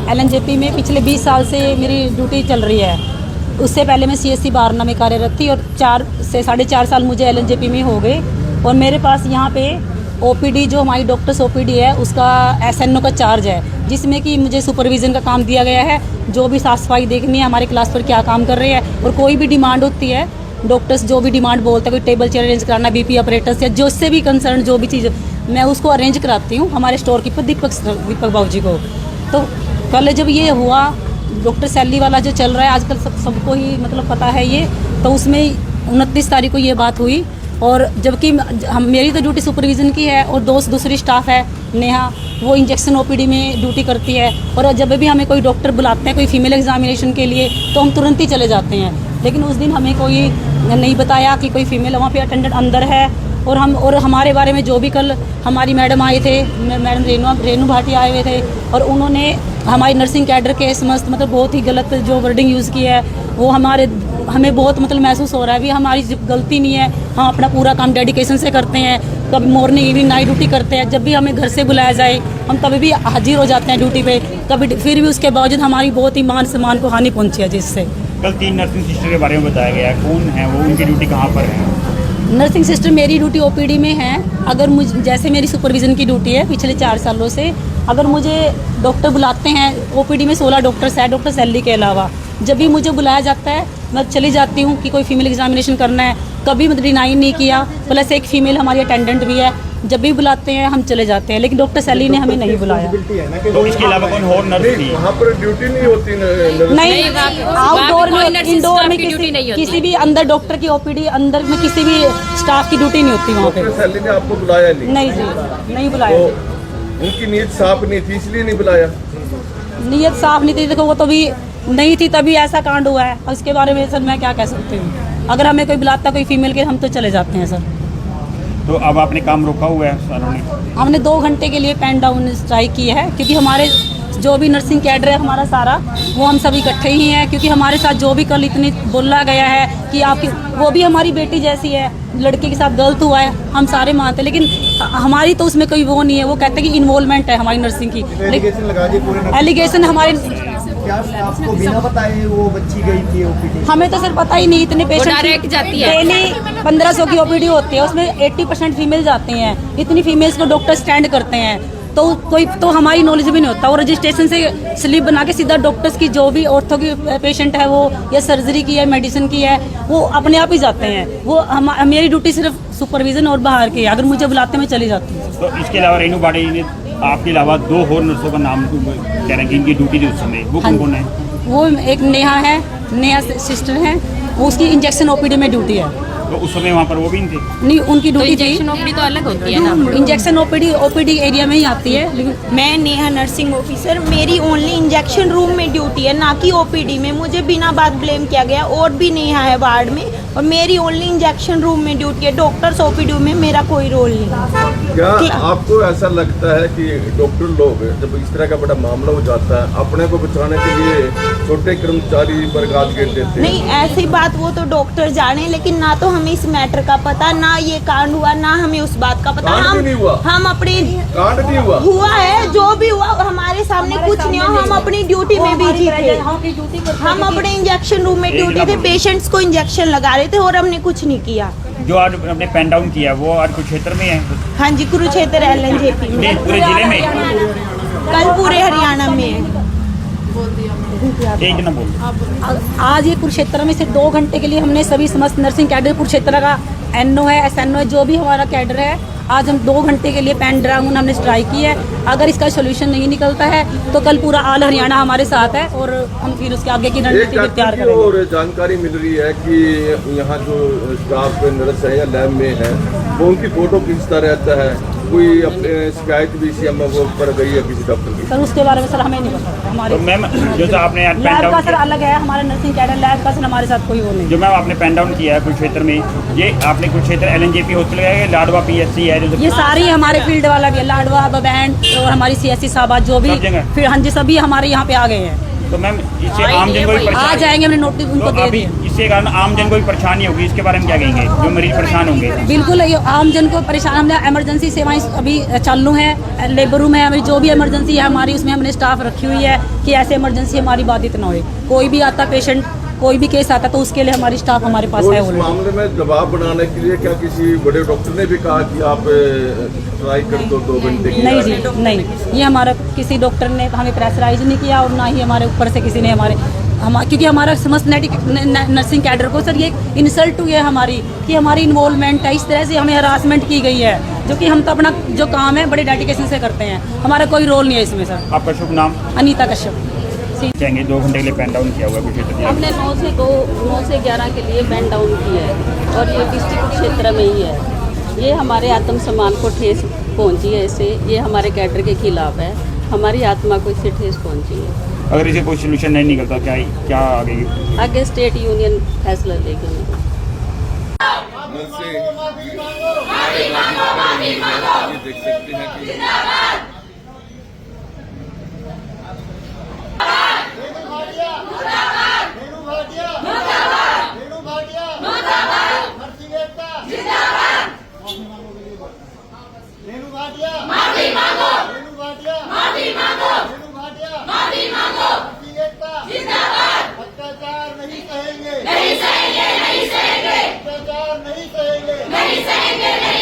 LNJP में पिछले 20 साल से मेरी ड्यूटी चल रही है। उससे पहले मैं CSC बारना में कार्यरत थी और 4 से 4.5 साल मुझे LNJP में हो गए। और मेरे पास यहाँ पे OPD जो हमारी डॉक्टर्स OPD है उसका SNO का चार्ज है, जिसमें कि मुझे सुपरविज़न का काम दिया गया है। जो भी साफ़ सफाई देखनी है, हमारे क्लास पर क्या काम कर रहे हैं, और कोई भी डिमांड होती है, डॉक्टर्स जो भी डिमांड बोलते हैं, कोई टेबल चेयर अरेंज कराना, BP ऑपरेटर्स या जो उससे भी कंसर्न जो भी चीज़ मैं उसको अरेंज कराती हूँ हमारे स्टोर कीपर दीपक बाबू जी को। तो कल जब ये हुआ डॉक्टर सैली वाला जो चल रहा है आजकल सबको ही मतलब पता है ये, तो उसमें 29 तारीख को ये बात हुई। और जबकि मेरी तो ड्यूटी सुपरविज़न की है और दूसरी स्टाफ है नेहा, वो इंजेक्शन OPD में ड्यूटी करती है। और जब भी हमें कोई डॉक्टर बुलाते हैं कोई फीमेल एग्जामिनेशन के लिए तो हम तुरंत ही चले जाते हैं। लेकिन उस दिन हमें कोई नहीं बताया कि कोई फीमेल वहाँ पे अटेंडेंट अंदर है। और हमारे बारे में जो भी कल हमारी मैडम आए थे, मैडम रेनू भाटिया आए हुए थे, और उन्होंने हमारी नर्सिंग कैडर के समस्त मतलब बहुत ही गलत जो वर्डिंग यूज़ की है वो हमें बहुत मतलब महसूस हो रहा है। भी हमारी गलती नहीं है, हम अपना पूरा काम डेडिकेशन से करते हैं। कभी मॉर्निंग इवनिंग नाइट ड्यूटी करते हैं। जब भी हमें घर से बुलाया जाए हम तभी भी हाजिर हो जाते हैं ड्यूटी पे। कभी फिर भी उसके बावजूद हमारी बहुत ही मान सम्मान को हानि पहुंची है। जिससे कल 3 नर्सिंग सिस्टर के बारे में बताया गया, कौन है वो, उनकी ड्यूटी कहाँ पर है? नर्सिंग सिस्टर मेरी ड्यूटी OPD में है। अगर मुझे जैसे मेरी सुपरविज़न की ड्यूटी है पिछले 4 सालों से, अगर मुझे डॉक्टर बुलाते हैं OPD में 16 डॉक्टर्स हैं डॉक्टर सैली के अलावा, जब भी मुझे बुलाया जाता है मैं चली जाती हूँ कि कोई फीमेल एग्जामिनेशन करना है। कभी मतलब डिनाई नहीं किया। प्लस एक फीमेल हमारी अटेंडेंट भी है, जब भी बुलाते हैं हम चले जाते हैं। लेकिन डॉक्टर सैली ने हमें नहीं बुलाया। तो इसके अलावा कौन और नर्स थी? वहाँ पर ड्यूटी नहीं होती नहीं, आउटडोर में इंडोर में किसी भी अंदर डॉक्टर की OPD अंदर में किसी भी स्टाफ की ड्यूटी नहीं होती वहाँ पे। डॉक्टर सैली ने आपको बुलाया नहीं जी नहीं बुलाया। तो उनकी नीयत साफ नहीं थी इसलिए नहीं बुलाया? नीयत साफ नहीं थी, देखो वो तो भी नहीं थी तभी ऐसा कांड हुआ है। और इसके बारे में सर मैं क्या कह सकती हूँ। अगर हमें कोई बुलाता कोई फीमेल के हम तो चले जाते हैं सर। तो अब आपने काम रोका हुआ है सारों ने? हमने 2 घंटे के लिए पेन डाउन स्ट्राइक की है, क्योंकि हमारे जो भी नर्सिंग कैडर है हमारा सारा वो हम सब इकट्ठे ही हैं। क्योंकि हमारे साथ जो भी कल इतनी बोला गया है कि आपकी वो भी हमारी बेटी जैसी है, लड़के के साथ गलत हुआ है हम सारे मानते हैं। लेकिन हमारी तो उसमें कोई वो नहीं है। वो कहते हैं कि इन्वॉल्वमेंट है हमारी नर्सिंग की। एलिगेशन हमारे क्या आपको बिना बताए वो बच्ची गई थी OPD? हमें तो सर पता ही नहीं। इतने पेशेंट डायरेक्ट जाती है। डेली 1500 की OPD होती है, उसमें 80% फीमेल जाते हैं। इतनी फीमेल्स को डॉक्टर स्टैंड करते हैं तो कोई तो हमारी नॉलेज भी नहीं होता। और रजिस्ट्रेशन से स्लिप बना के सीधा डॉक्टर्स की जो भी ऑर्थो की पेशेंट है वो या सर्जरी की है मेडिसिन की है वो अपने आप ही जाते हैं। वो मेरी ड्यूटी सिर्फ सुपरविज़न और बाहर की है। अगर मुझे बुलाते मैं चली जाती हूँ। तो इसके अलावा रेनू भाटिया ने आपके अलावा 2 और नर्सों का नाम कह रहे हैं कि इनकी ड्यूटी थी उस समय, वो कौन कौन है? वो एक नेहा है, नेहा सिस्टर है, वो उसकी इंजेक्शन OPD में ड्यूटी है। तो उस समय वहाँ पर वो भी नहीं थे? नहीं, उनकी तो ड्यूटी थी। इंजेक्शन OPD तो अलग होती है ना? इंजेक्शन OPD एरिया में ही आती है। लेकिन मैं नेहा नर्सिंग ऑफिसर, मेरी ओनली इंजेक्शन रूम में ड्यूटी है, ना कि OPD में। मुझे बिना बात ब्लेम किया गया। और भी नेहा है वार्ड में और मेरी ओनली इंजेक्शन रूम में ड्यूटी है। डॉक्टर्स OPD में मेरा कोई रोल नहीं है। क्या आपको ऐसा लगता है कि डॉक्टर लोग जब इस तरह का बड़ा मामला हो जाता है अपने को बचाने के लिए छोटे कर्मचारी बर्बाद कर देते हैं? नहीं, ऐसी बात वो तो डॉक्टर जाने, लेकिन ना तो हमें इस मैटर का पता, ना ये कांड हुआ, ना हमें उस बात का पता। हम अपने कांड नहीं हुआ है, जो भी हुआ हमारे सामने कुछ नहीं हुआ। हम अपनी ड्यूटी में बिजी थे। हम अपने इंजेक्शन रूम में ड्यूटी थे, पेशेंट्स को इंजेक्शन लगा रहे थे और हमने कुछ नहीं किया। जो आज अपने पेन डाउन किया वो आज कुरुक्षेत्र में है? हाँ जी, कुरुक्षेत्र LNJP में। पूरे जिले में? कल पूरे हरियाणा में है। एक ना बोल। आज ये कुरुक्षेत्र में सिर्फ 2 घंटे के लिए हमने सभी समस्त नर्सिंग कैडर कुरुक्षेत्र का NO है SNO है जो भी हमारा कैडर है, आज हम 2 घंटे के लिए पेन ड्राउन हमने स्ट्राइक की है। अगर इसका सोल्यूशन नहीं निकलता है तो कल पूरा ऑल हरियाणा हमारे साथ है और हम फिर उसके आगे की रणनीति तैयार करेंगे। और जानकारी मिल रही है कि यहाँ जो स्टाफ नर्स है या लैब में है वो उनकी फोटो खींचता रहता है। कोई अपने शिकायत भी CM वो पर गई है किसी डॉक्टर की? सर उसके बारे में सर हमें नहीं पता। हमारे तो मैम जो आपने लैब का सर अलग है, हमारा नर्सिंग कैडर लैब का सर हमारे साथ कोई वो नहीं। जो मैम आपने पेन डाउन किया है कुरुक्षेत्र में, ये आपने कुरुक्षेत्र LNJP हॉस्पिटल है, लाडवा PSC है जो ये सारी हमारे फील्ड वाला भी है, लाडवा बबैंड और हमारी CSC साहबा जो भी फिर हाँ जी सभी हमारे यहाँ पे आ गए हैं। तो मैम इससे आम जन को भी आ परेशानी जाएंगे, हमने नोटिस उनको तो दे अभी दिया। इसके कारण आम जन को भी परेशानी होगी, इसके बारे में क्या कहेंगे जो मरीज परेशान होंगे? बिल्कुल ये आम जन को परेशान, हमने इमरजेंसी सेवाएं अभी चालू हैं, लेबर रूम है हमारी, जो भी इमरजेंसी है हमारी उसमें हमने स्टाफ रखी हुई है कि ऐसे इमरजेंसी हमारी बाधित ना हो। कोई भी आता पेशेंट, कोई भी केस आता तो उसके लिए हमारी स्टाफ हमारे पास तो है इस ऑलरेडी। मामले में दबाव बनाने के लिए क्या किसी बड़े डॉक्टर ने भी कहा कि आप ट्राई कर दो 2 घंटे की? नहीं जी, नहीं, ये हमारा किसी डॉक्टर ने हमें प्रेशराइज नहीं किया और ना ही हमारे ऊपर से किसी ने क्योंकि हमारा समस्त नर्सिंग कैडर को सर ये इंसल्ट हुई है हमारी कि हमारी इन्वॉल्वमेंट है, इस तरह से हमें हरासमेंट की गई है, जो कि हम तो अपना जो काम है बड़े डेडिकेशन से करते हैं, हमारा कोई रोल नहीं है इसमें सर। आपका शुभ नाम? अनीता कश्यप। कहेंगे 2 घंटे के लिए पेन डाउन किया हुआ कुछ क्षेत्र हमने 9 से 11 के लिए बैन डाउन किया है और ये डिस्ट्रिक्ट क्षेत्र में ही है। ये हमारे आत्मसम्मान को ठेस पहुंची है, इससे ये हमारे कैडर के खिलाफ है, हमारी आत्मा को इससे ठेस पहुंची है। अगर इसे कोई सोल्यूशन नहीं निकलता क्या आगे? आगे स्टेट यूनियन फैसला लेगी। नर्सें ये देख सकते हैं कि अत्याचार नहीं सहेंगे, नहीं सहेंगे, नहीं सहेंगे, अत्याचार नहीं सहेंगे, नहीं सहेंगे, नहीं